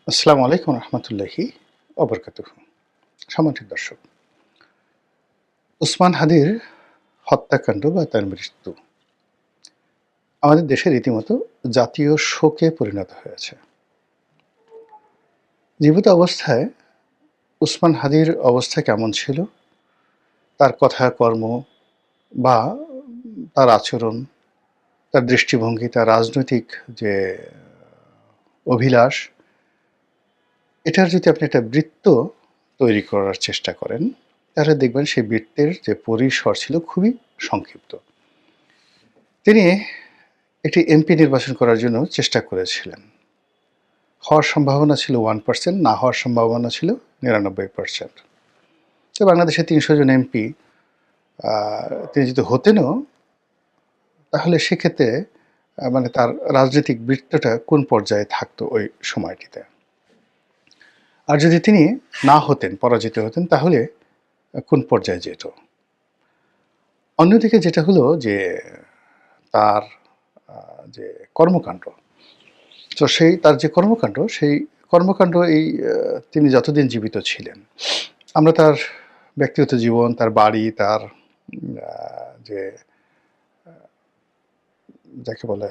আসসালামু আলাইকুম রহমতুল্লাহি অবরকাতুহ। সম্মানিত দর্শক, উসমান হাদির হত্যাকাণ্ড বা তার মৃত্যু আমাদের দেশে রীতিমতো জাতীয় শোকে পরিণত হয়েছে। জীবিত অবস্থায় উসমান হাদির অবস্থা কেমন ছিল, তার কথা কর্ম বা তার আচরণ, তার দৃষ্টিভঙ্গি, তার রাজনৈতিক যে অভিলাষ, এটার যদি আপনি একটা বৃত্ত তৈরি করার চেষ্টা করেন, তাহলে দেখবেন সেই বৃত্তের যে পরিসর ছিল খুবই সংক্ষিপ্ত। তিনি একটি এমপি নির্বাচন করার জন্য চেষ্টা করেছিলেন। হওয়ার সম্ভাবনা ছিল 1%, না হওয়ার সম্ভাবনা ছিল 99%। তো বাংলাদেশে ৩০০ জন এমপি তিনি যদি হতেনও, তাহলে সেক্ষেত্রে মানে তার রাজনৈতিক বৃত্তটা কোন পর্যায়ে থাকতো ওই সময়টিতে। আর যদি তিনি না হতেন, পরাজিত হতেন, তাহলে কোন পর্যায়ে যেত। অন্যদিকে যেটা হলো যে তার যে কর্মকাণ্ড, তো তার যে কর্মকাণ্ড, সেই কর্মকাণ্ড তিনি যতদিন জীবিত ছিলেন, আমরা তার ব্যক্তিগত জীবন, তার বাড়ি, তার যে যাকে বলে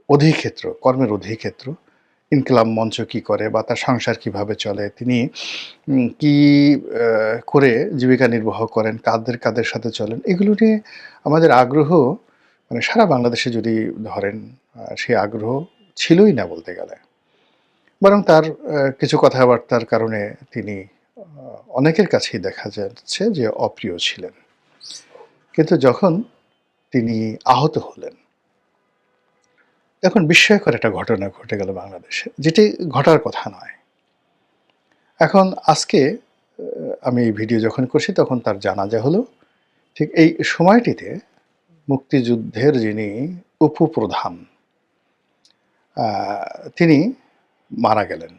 অধিক্ষেত্র, কর্মের অধিক্ষেত্র, ইনকিলাব মঞ্চ কি করে বা তার সংসার কিভাবে চলে, তিনি কি করে জীবিকা নির্বাহ করেন, কাদের সাথে চলেন, এগুলো নিয়ে আমাদের আগ্রহ মানে সারা বাংলাদেশে যদি ধরেন, সেই আগ্রহ ছিলই না বলতে গেলে। বরং তার কিছু কথাবার্তার কারণে তিনি অনেকের কাছেই দেখা যাচ্ছে যে অপ্রিয় ছিলেন। কিন্তু যখন তিনি আহত হলেন, তখন বিস্ময়কর একটা ঘটনা ঘটে গেল বাংলাদেশে, যেটি ঘটার কথা নয়। এখন আজকে আমি এই ভিডিও যখন করছি, তখন তার জানাজা হলো। ঠিক এই সময়টিতে মুক্তিযুদ্ধের যিনি উপপ্রধান, তিনি মারা গেলেন,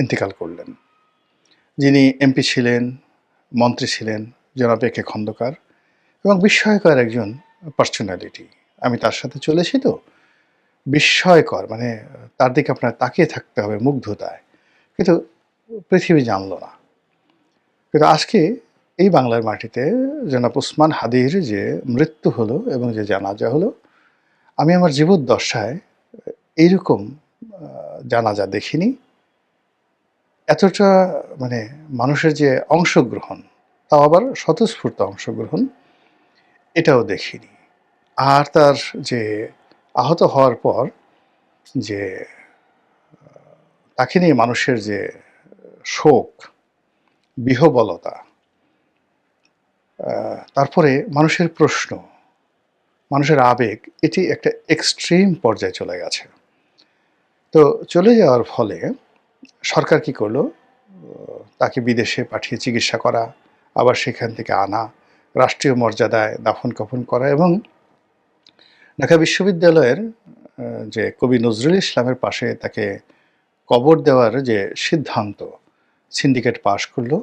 ইন্তেকাল করলেন। যিনি এমপি ছিলেন, মন্ত্রী ছিলেন, জনাব এ.কে খন্দকার, এবং বিস্ময়কর একজন পার্সোনালিটি। আমি তার সাথে চলেছি, তো বিস্ময়কর, মানে তার দিকে আপনার তাকিয়ে থাকতে হবে মুগ্ধতায়। কিন্তু পৃথিবী জানল না। কিন্তু আজকে এই বাংলার মাটিতে জনাব উসমান হাদির যে মৃত্যু হলো এবং যে জানাজা হলো, আমি আমার জীবদ্দশায় এইরকম জানাজা দেখিনি। এতটা মানে মানুষের যে অংশগ্রহণ, তাও আবার স্বতঃস্ফূর্ত অংশগ্রহণ, এটাও দেখিনি। আর তার যে আহত হওয়ার পর যে তাকে নিয়ে মানুষের যে শোক, বিহ্বলতা, তারপরে মানুষের প্রশ্ন, মানুষের আবেগ, এটি একটা এক্সট্রিম পর্যায়ে চলে গেছে। তো চলে যাওয়ার ফলে সরকার কি করলো, তাকে বিদেশে পাঠিয়ে চিকিৎসা করা, আবার সেখান থেকে আনা, রাষ্ট্রীয় মর্যাদায় দাফন কাফন করা, এবং ঢাকা বিশ্ববিদ্যালয়ের যে কবি নজরুল ইসলামের পাশে তাকে কবর দেওয়ার যে সিদ্ধান্ত সিন্ডিকেট পাশ করলো,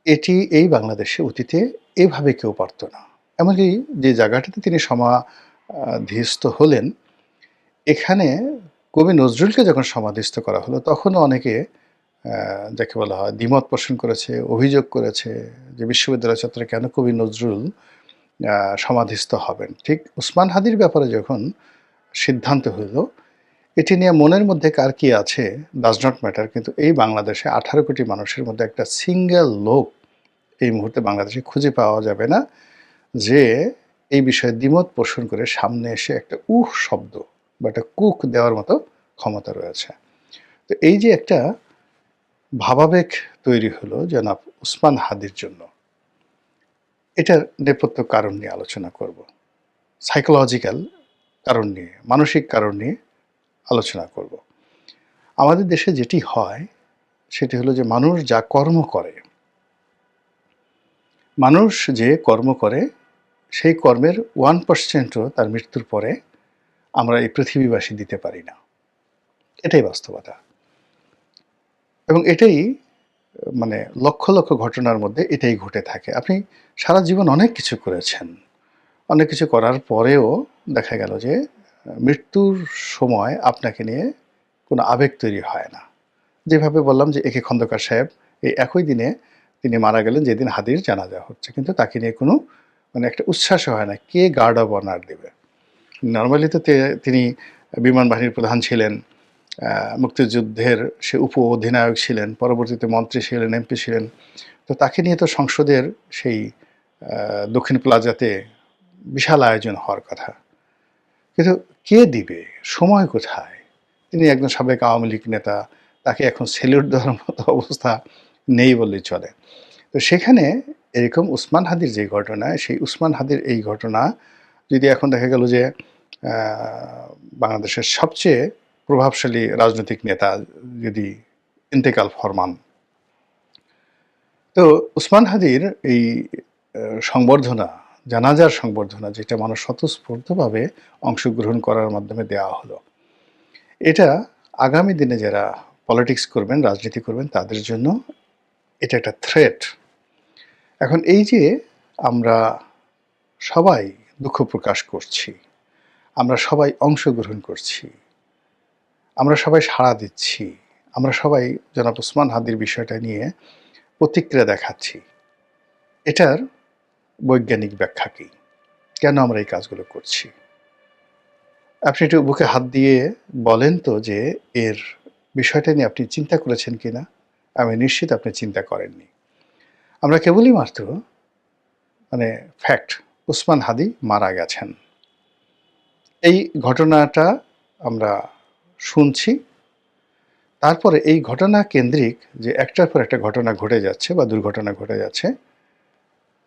এটি এই বাংলাদেশে অতীতে এভাবে কেউ পারত না। এমনকি যে জায়গাটাতে তিনি সমাধিস্থ হলেন, এখানে কবি নজরুলকে যখন সমাধিস্থ করা হলো, তখনও অনেকে যাকে বলা হয় দ্বিমত পোষণ করেছে, অভিযোগ করেছে যে বিশ্ববিদ্যালয় চত্বরে কেন কবি নজরুল সমাধিস্থ হবেন। ঠিক উসমান হাদির ব্যাপারে যখন সিদ্ধান্ত হইল, এটি নিয়ে মনের মধ্যে কার কি আছে ডাজ নট ম্যাটার, কিন্তু এই বাংলাদেশে 18 কোটি মানুষের মধ্যে একটা সিঙ্গেল লোক এই মুহূর্তে বাংলাদেশে খুঁজে পাওয়া যাবে না যে এই বিষয়ে দ্বিমত পোষণ করে সামনে এসে একটা শব্দ বা একটা কুক দেওয়ার মতো ক্ষমতা রয়েছে। তো এই যে একটা ভাবাবেগ তৈরি হলো জনাব উসমান হাদির জন্য, এটার নেপথ্য কারণ নিয়ে আলোচনা করব। সাইকোলজিক্যাল কারণ নিয়ে, মানসিক কারণ নিয়ে আলোচনা করব। আমাদের দেশে যেটি হয় সেটি হলো যে মানুষ যা কর্ম করে, মানুষ যে কর্ম করে, সেই কর্মের 1%ও তার মৃত্যুর পরে আমরা এই পৃথিবীবাসী দিতে পারি না। এটাই বাস্তবতা। এবং এটাই মানে লক্ষ লক্ষ ঘটনার মধ্যে এটাই ঘটে থাকে। আপনি সারা জীবন অনেক কিছু করেছেন, অনেক কিছু করার পরেও দেখা গেল যে মৃত্যুর সময় আপনাকে নিয়ে কোনো আবেগ তৈরি হয় না। যেভাবে বললাম যে একে খন্দকার সাহেব এই একই দিনে তিনি মারা গেলেন যেদিন হাদির জানাজা হচ্ছে, কিন্তু তাকে নিয়ে কোনো মানে একটা উচ্ছ্বাস হয় না, কে গার্ড অব অনার দেবে। নর্মালি তো তিনি বিমান বাহিনীর প্রধান ছিলেন, মুক্তিযুদ্ধের সে উপ অধিনায়ক ছিলেন, পরবর্তীতে মন্ত্রী ছিলেন, এমপি ছিলেন। তো তাকে নিয়ে তো সংসদের সেই দক্ষিণ প্লাজাতে বিশাল আয়োজন হওয়ার কথা, কিন্তু কে দিবে, সময় কোথায়? তিনি একজন সাবেক আওয়ামী লীগ নেতা, তাকে এখন সেলিউট দেওয়ার মতো অবস্থা নেই বললেই চলে। তো সেখানে এরকম উসমান হাদির যে ঘটনা, সেই উসমান হাদির এই ঘটনা যদি এখন দেখা গেল যে বাংলাদেশের সবচেয়ে প্রভাবশালী রাজনৈতিক নেতা যদি ইন্তেকাল ফরমান, তো উসমান হাদির এই সংবর্ধনা, জানাজার সংবর্ধনা, যেটা মানুষ স্বতঃস্ফূর্তভাবে অংশগ্রহণ করার মাধ্যমে দেওয়া হলো, এটা আগামী দিনে যারা পলিটিক্স করবেন, রাজনীতি করবেন, তাদের জন্য এটা একটা থ্রেট। এখন এই যে আমরা সবাই দুঃখ প্রকাশ করছি, আমরা সবাই অংশগ্রহণ করছি, আমরা সবাই সাড়া দিচ্ছি, আমরা সবাই জনাব ওসমান হাদির বিষয়টা নিয়ে প্রতিক্রিয়া দেখাচ্ছি, এটার বৈজ্ঞানিক ব্যাখ্যা কী? কেন আমরা এই কাজগুলো করছি? আপনি একটু বুকে হাত দিয়ে বলেন তো যে এর বিষয়টা নিয়ে আপনি চিন্তা করেছেন কিনা? আমি নিশ্চিত আপনি চিন্তা করেননি। আমরা কেবলই মাত্র মানে ফ্যাক্ট, ওসমান হাদি মারা গেছেন, এই ঘটনাটা আমরা শুনছি। তারপরে এই ঘটনা কেন্দ্রিক যে একটার পর একটা ঘটনা ঘটে যাচ্ছে বা দুর্ঘটনা ঘটে যাচ্ছে,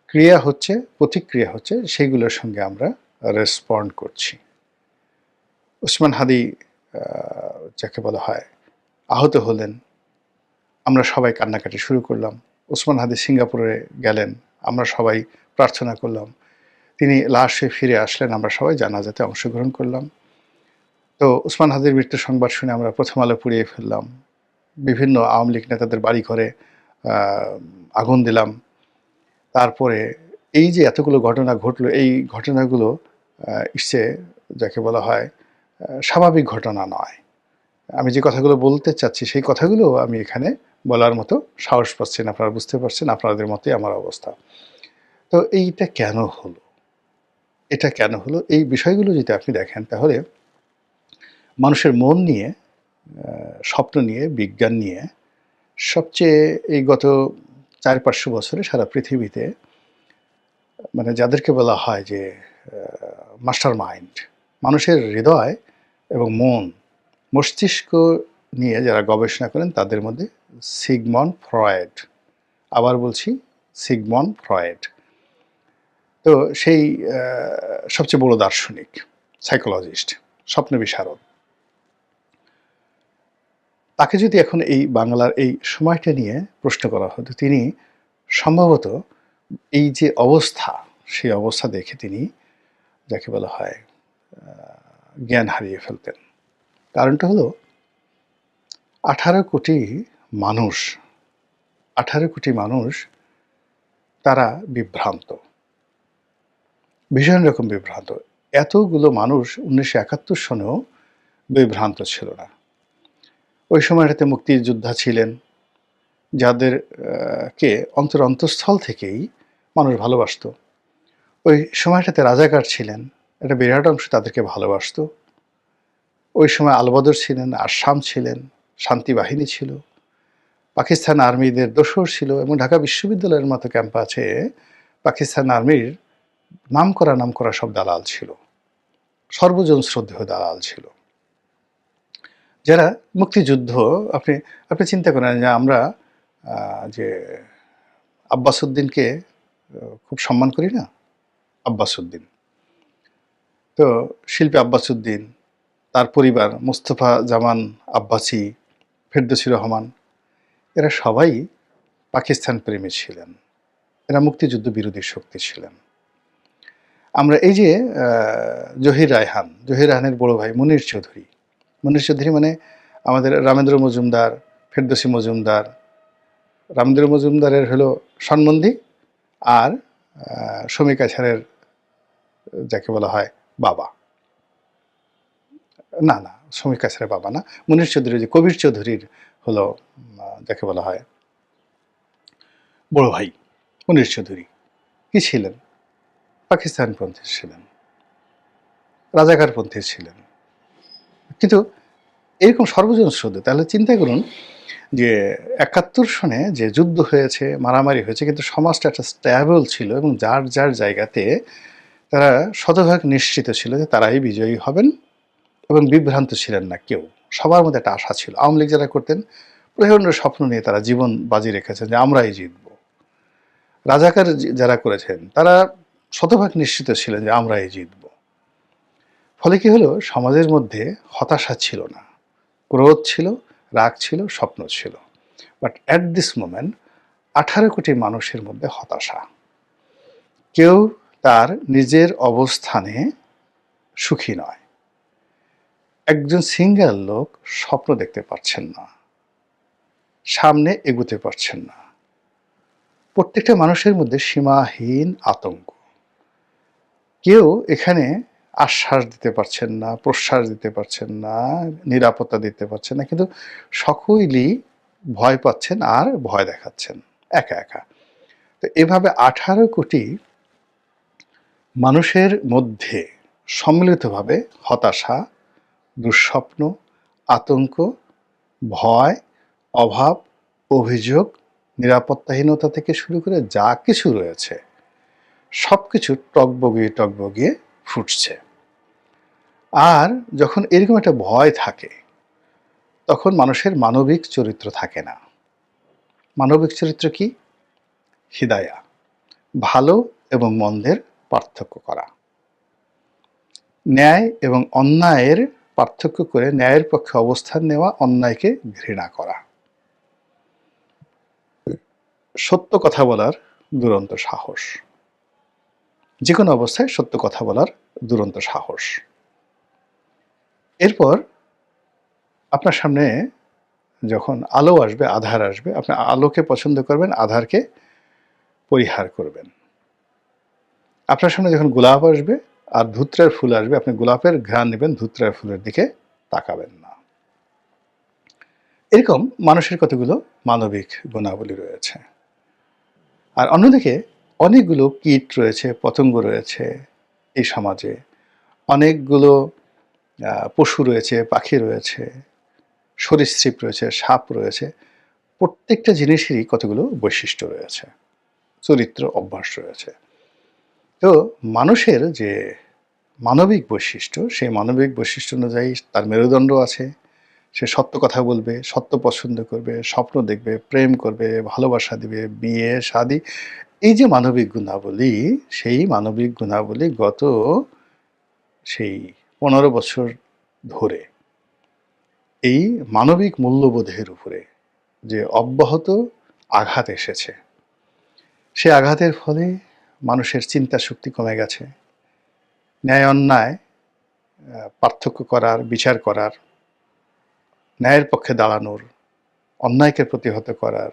ক্রিয়া হচ্ছে, প্রতিক্রিয়া হচ্ছে, সেইগুলোর সঙ্গে আমরা রেসপন্ড করছি। ওসমান হাদি যাকে বলা হয় আহত হলেন, আমরা সবাই কান্নাকাটি শুরু করলাম। ওসমান হাদি সিঙ্গাপুরে গেলেন, আমরা সবাই প্রার্থনা করলাম। তিনি লাশে ফিরে আসলেন, আমরা সবাই জানাজাতে অংশগ্রহণ করলাম। তো ওসমান হাদির মৃত্যুর সংবাদ শুনে আমরা প্রথম আলো পুড়িয়ে ফেললাম, বিভিন্ন আওয়ামী লীগ নেতাদের বাড়ি ঘরে আগুন দিলাম। তারপরে এই যে এতগুলো ঘটনা ঘটলো, এই ঘটনাগুলো ইসে যাকে বলা হয় স্বাভাবিক ঘটনা নয়। আমি যে কথাগুলো বলতে চাচ্ছি সেই কথাগুলো আমি এখানে বলার মতো সাহস পাচ্ছি না। আপনারা বুঝতে পারছেন, আপনাদের মতোই আমার অবস্থা। তো এইটা কেন হলো? এটা কেন হলো? এই বিষয়গুলো যদি আপনি দেখেন, তাহলে মানুষের মন নিয়ে, স্বপ্ন নিয়ে, বিজ্ঞান নিয়ে সবচেয়ে এই গত ৪-৫০০ বছরে সারা পৃথিবীতে মানে যাদেরকে বলা হয় যে মাস্টার মাইন্ড, মানুষের হৃদয় এবং মন, মস্তিষ্ক নিয়ে যারা গবেষণা করেন, তাদের মধ্যে সিগমন্ড ফ্রয়েড, আবার বলছি সিগমন্ড ফ্রয়েড। তো সেই সবচেয়ে বড় দার্শনিক, সাইকোলজিস্ট, স্বপ্ন বিশারদ, তাকে যদি এখন এই বাংলার এই সময়টা নিয়ে প্রশ্ন করা হতো, তিনি সম্ভবত এই যে অবস্থা, সেই অবস্থা দেখে তিনি যাকে বলা হয় জ্ঞান হারিয়ে ফেলতেন। কারণটা হলো 18 কোটি মানুষ, 18 কোটি মানুষ তারা বিভ্রান্ত, ভীষণ রকম বিভ্রান্ত। এতগুলো মানুষ 1971 সনেও বিভ্রান্ত ছিল না। ওই সময়টাতে মুক্তিযোদ্ধা ছিলেন, যাদের কে অন্তঃস্থল থেকেই মানুষ ভালোবাসত। ওই সময়টাতে রাজাকার ছিলেন, একটা বিরাট অংশ তাদেরকে ভালোবাসত। ওই সময় আলবদর ছিলেন, আসাম ছিলেন, শান্তি বাহিনী ছিল, পাকিস্তান আর্মিদের দোসর ছিল, এবং ঢাকা বিশ্ববিদ্যালয়ের মতো ক্যাম্পাসে পাকিস্তান আর্মির নামকরা সব দালাল ছিল, সর্বজন শ্রদ্ধেয় দালাল ছিল, যারা মুক্তিযুদ্ধ আপনি আপনি চিন্তা করেন যে আমরা যে আব্বাস উদ্দিনকে খুব সম্মান করি না, আব্বাস উদ্দিন, তো শিল্পী আব্বাস উদ্দিন, তার পরিবার মোস্তফা জামান আব্বাসি, ফেরদৌসী রহমান, এরা সবাই পাকিস্তান প্রেমী ছিলেন, এরা মুক্তিযুদ্ধ বিরোধী শক্তি ছিলেন। আমরা এই যে জহির রায়হানের বড় ভাই মনির চৌধুরী মানে আমাদের রামেন্দ্র মজুমদার, ফেরদৌসী মজুমদার, রামেন্দ্র মজুমদারের হলো সন্বন্ধী, আর শমী কাছারের যাকে বলা হয় বাবা, না শমী কাছারের বাবা না, মনির চৌধুরী যে কবির চৌধুরীর হলো যাকে বলা হয় বড় ভাই মুনীর চৌধুরী কি ছিলেন? পাকিস্তানপন্থী ছিলেন, রাজাকারপন্থী ছিলেন। কিন্তু এরকম সর্বজন শ্রদ্ধেয়। তাহলে চিন্তা করুন যে ৭১ সনে যে যুদ্ধ হয়েছে, মারামারি হয়েছে, কিন্তু সমাজটা একটা স্ট্যাবল ছিল এবং যার যার জায়গাতে তারা শতভাগ নিশ্চিত ছিল যে তারাই বিজয়ী হবেন এবং বিভ্রান্ত ছিলেন না কেউ। সবার মধ্যে একটা আশা ছিল। আওয়ামী লীগ যারা করতেন প্রচণ্ড স্বপ্ন নিয়ে তারা জীবন বাজি রেখেছেন যে আমরাই জিতব। রাজাকার যারা করেছেন তারা শতভাগ নিশ্চিত ছিলেন যে আমরাই জিতব। ফলে কি হলো, সমাজের মধ্যে হতাশা ছিল না, ক্রোধ ছিল, রাগ ছিল, স্বপ্ন ছিল। বাট অ্যাট দিস মোমেন্ট ১৮ কোটি মানুষের মধ্যে হতাশা। কেউ তার নিজের অবস্থানে সুখী নয়। একজন সিঙ্গেল লোক স্বপ্ন দেখতে পারছেন না, সামনে এগুতে পারছেন না। প্রত্যেকটা মানুষের মধ্যে সীমাহীন আতঙ্ক। কেউ এখানে আশ্বাস দিতে পারছেন না, প্রশ্বাস দিতে পারছেন না, নিরাপত্তা দিতে পারছেন না, কিন্তু সকলেই ভয় পাচ্ছেন আর ভয় দেখাচ্ছেন একা একা। তো এভাবে ১৮ কোটি মানুষের মধ্যে সম্মিলিতভাবে হতাশা, দুঃস্বপ্ন, আতঙ্ক, ভয়, অভাব, অভিযোগ, নিরাপত্তাহীনতা থেকে শুরু করে যা কিছু রয়েছে সব কিছু টগবগিয়ে টগবগিয়ে ফুটছে। আর যখন এরকম একটা ভয় থাকে তখন মানুষের মানবিক চরিত্র থাকে না। মানবিক চরিত্র কি? হিদায়া, ভালো এবং মন্দের পার্থক্য করা, ন্যায় এবং অন্যায়ের পার্থক্য করে ন্যায়ের পক্ষে অবস্থান নেওয়া, অন্যায়কে ঘৃণা করা, সত্য কথা বলার দুরন্ত সাহস, যে কোনো অবস্থায় সত্য কথা বলার দুরন্ত সাহস। এরপর আপনার সামনে যখন আলো আসবে, আধার আসবে, আপনি আলোকে পছন্দ করবেন, আধারকে পরিহার করবেন। আপনার সামনে যখন গোলাপ আসবে আর ধুত্রার ফুল আসবে, আপনি গোলাপের ঘ্রাণ নেবেন, ধুত্রার ফুলের দিকে তাকাবেন না। এরকম মানুষের কতগুলো মানবিক গুণাবলী রয়েছে। আর অন্যদিকে অনেকগুলো কীট রয়েছে, পতঙ্গ রয়েছে এই সমাজে, অনেকগুলো পশু রয়েছে, পাখি রয়েছে, সরীসৃপ রয়েছে, সাপ রয়েছে। প্রত্যেকটা জিনিসেরই কতগুলো বৈশিষ্ট্য রয়েছে, চরিত্র, অভ্যাস রয়েছে। তো মানুষের যে মানবিক বৈশিষ্ট্য, সেই মানবিক বৈশিষ্ট্য অনুযায়ী তার মেরুদণ্ড আছে। সে সত্য কথা বলবে, সত্য পছন্দ করবে, স্বপ্ন দেখবে, প্রেম করবে, ভালোবাসা দিবে, বিয়ে শাদী। এই যে মানবিক গুণাবলী, সেই মানবিক গুণাবলী গত সেই ১৫ বছর ধরে এই মানবিক মূল্যবোধের উপরে যে অব্যাহত আঘাত এসেছে, সে আঘাতের ফলে মানুষের চিন্তা শক্তি কমে গেছে। ন্যায় অন্যায় পার্থক্য করার, বিচার করার, ন্যায়ের পক্ষে দাঁড়ানোর, অন্যায়কে প্রতিহত করার,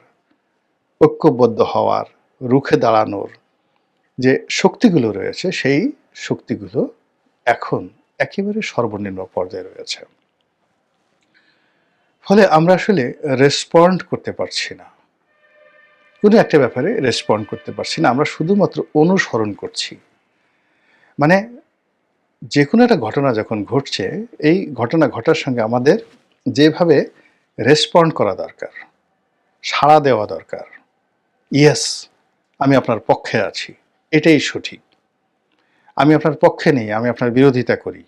ঐক্যবদ্ধ হওয়ার, রুখে দাঁড়ানোর যে শক্তিগুলো রয়েছে, সেই শক্তিগুলো এখন একেবারে সর্বনিম্ন পর্যায়ে রয়েছে। ফলে আমরা আসলে রেসপন্ড করতে পারছি না, কোনো একটা ব্যাপারে রেসপন্ড করতে পারছি না। আমরা শুধুমাত্র অনুসরণ করছি। মানে যে কোনো একটা ঘটনা যখন ঘটছে, এই ঘটনা ঘটার সঙ্গে আমাদের যেভাবে রেসপন্ড করা দরকার, সাড়া দেওয়া দরকার, ইয়েস আমি আপনার পক্ষে আছি, এটাই সঠিক, আমি আপনার পক্ষে নেই, আমি আপনার বিরোধিতা করি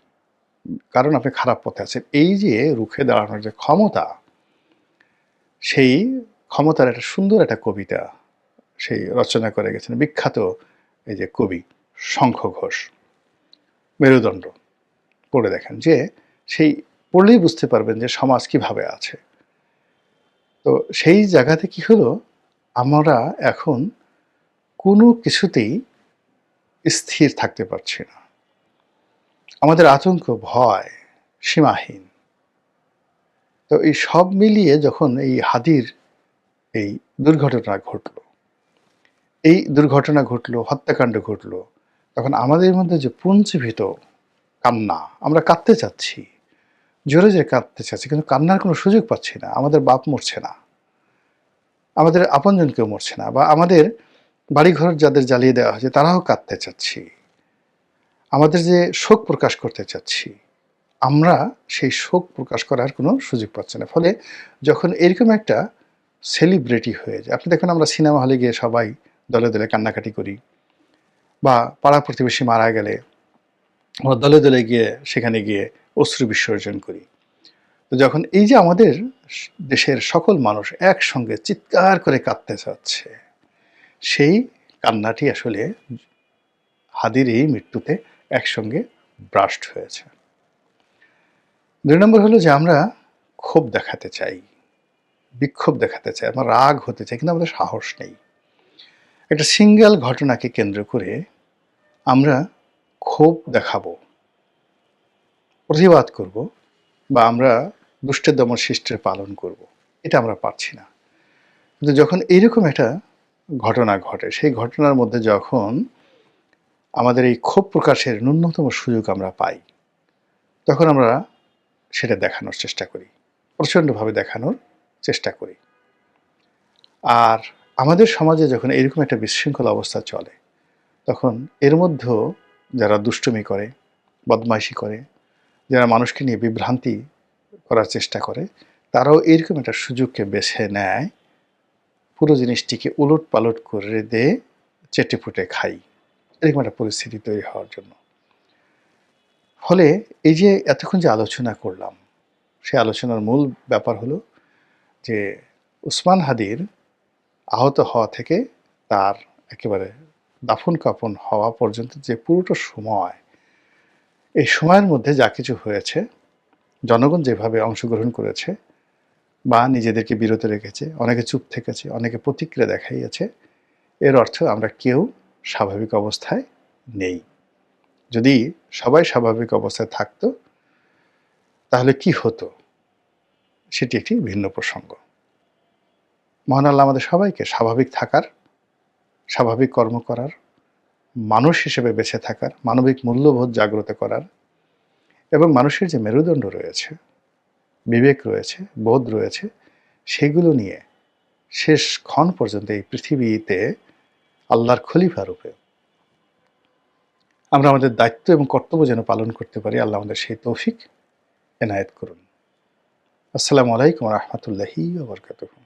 কারণ আপনি খারাপ পথে আছেন, এই যে রুখে দাঁড়ানোর যে ক্ষমতা, সেই ক্ষমতার একটা সুন্দর একটা কবিতা সেই রচনা করে গেছেন বিখ্যাত এই যে কবি শঙ্খ ঘোষ। মেরুদণ্ড পড়ে দেখেন, যে সেই পড়লেই বুঝতে পারবেন যে সমাজ কিভাবে আছে। তো সেই জায়গাতে কি হলো, আমরা এখন কোনো কিছুতেই স্থির থাকতে পারছি না। আমাদের আতঙ্ক, ভয় সীমাহীন। তো এই সব মিলিয়ে যখন এই হাদির এই দুর্ঘটনা ঘটল, এই দুর্ঘটনা ঘটলো, হত্যাকাণ্ড ঘটলো, তখন আমাদের মধ্যে যে পুঞ্জীভূত কান্না, আমরা কাঁদতে চাচ্ছি, জোরে জোরে কাঁদতে চাচ্ছি, কিন্তু কান্নার কোনো সুযোগ পাচ্ছি না। আমাদের বাপ মরছে না, আমাদের আপনজন কেউ মরছে না, বা আমাদের বাড়িঘর যাদের জ্বালিয়ে দেওয়া হয়েছে তারাও কাঁদতে চাচ্ছি। আমাদের যে শোক প্রকাশ করতে চাচ্ছি, আমরা সেই শোক প্রকাশ করার কোনো সুযোগ পাচ্ছি না। ফলে যখন এরকম একটা সেলিব্রিটি হয়ে যায়, আপনি দেখুন আমরা সিনেমা হলে গিয়ে সবাই দলে দলে কান্নাকাটি করি, বা পাড়া প্রতিবেশী মারা গেলে আমরা দলে দলে গিয়ে সেখানে গিয়ে অশ্রু বিসর্জন করি। তো যখন এই যে আমাদের দেশের সকল মানুষ একসঙ্গে চিৎকার করে কাঁদতে চাচ্ছে, সেই কান্নাটি আসলে হাদির এই মৃত্যুতে একসঙ্গে ব্রাস্ট হয়েছে। ২ নম্বর হলো যে আমরা ক্ষোভ দেখাতে চাই, বিক্ষোভ দেখাতে চাই, আমরা রাগ হতে চাই, কিন্তু আমাদের সাহস নেই। একটা সিঙ্গেল ঘটনাকে কেন্দ্র করে আমরা ক্ষোভ দেখাবো, প্রতিবাদ করব, বা আমরা দুষ্টের দমন শিষ্টের পালন করব, এটা আমরা পারছি না। কিন্তু যখন এইরকম একটা ঘটনা ঘটে, সেই ঘটনার মধ্যে যখন আমাদের এই ক্ষোভ প্রকাশের ন্যূনতম সুযোগ আমরা পাই, তখন আমরা সেটা দেখানোর চেষ্টা করি, প্রচণ্ডভাবে দেখানোর চেষ্টা করি। আর আমাদের সমাজে যখন এরকম একটা বিশৃঙ্খল অবস্থা চলে, তখন এর মধ্যেও যারা দুষ্টুমি করে, বদমাইশি করে, যারা মানুষকে নিয়ে বিভ্রান্তি করার চেষ্টা করে, তারাও এরকম একটা সুযোগকে বেছে নেয়, পুরো জিনিসটিকে উলট পালট করে দিয়ে চেটেপুটে খাই, এরকম একটা পরিস্থিতি তৈরি হওয়ার জন্য। ফলে এই যে এতক্ষণ যে আলোচনা করলাম, সেই আলোচনার মূল ব্যাপার হলো যে উসমান হাদির আহত হওয়া থেকে তার একেবারে দাফন কাফন হওয়া পর্যন্ত যে পুরোটা সময়, এই সময়ের মধ্যে যা কিছু হয়েছে, জনগণ যেভাবে অংশগ্রহণ করেছে বা নিজেদেরকে বিরত রেখেছে, অনেকে চুপ থেকেছে, অনেকে প্রতিক্রিয়া দেখাইয়াছে, এর অর্থ আমরা কেউ স্বাভাবিক অবস্থায় নেই। যদি সবাই স্বাভাবিক অবস্থায় থাকতো তাহলে কি হতো, সেটি একটি ভিন্ন প্রসঙ্গ। মহান আল্লাহ আমাদের সবাইকে স্বাভাবিক থাকার, স্বাভাবিক কর্ম করার, মানুষ হিসেবে বেঁচে থাকার, মানবিক মূল্যবোধ জাগ্রত করার, এবং মানুষের যে মেরুদণ্ড রয়েছে, বিবেক রয়েছে, বোধ রয়েছে, সেগুলো নিয়ে শেষ ক্ষণ পর্যন্ত এই পৃথিবীতে আল্লাহর খলিফা রূপে আমরা আমাদের দায়িত্ব এবং কর্তব্য যেন পালন করতে পারি, আল্লাহ আমাদের সেই তৌফিক এনায়েত করুন। আসসালামু আলাইকুম ওয়া রাহমাতুল্লাহি ওয়া বারাকাতুহু।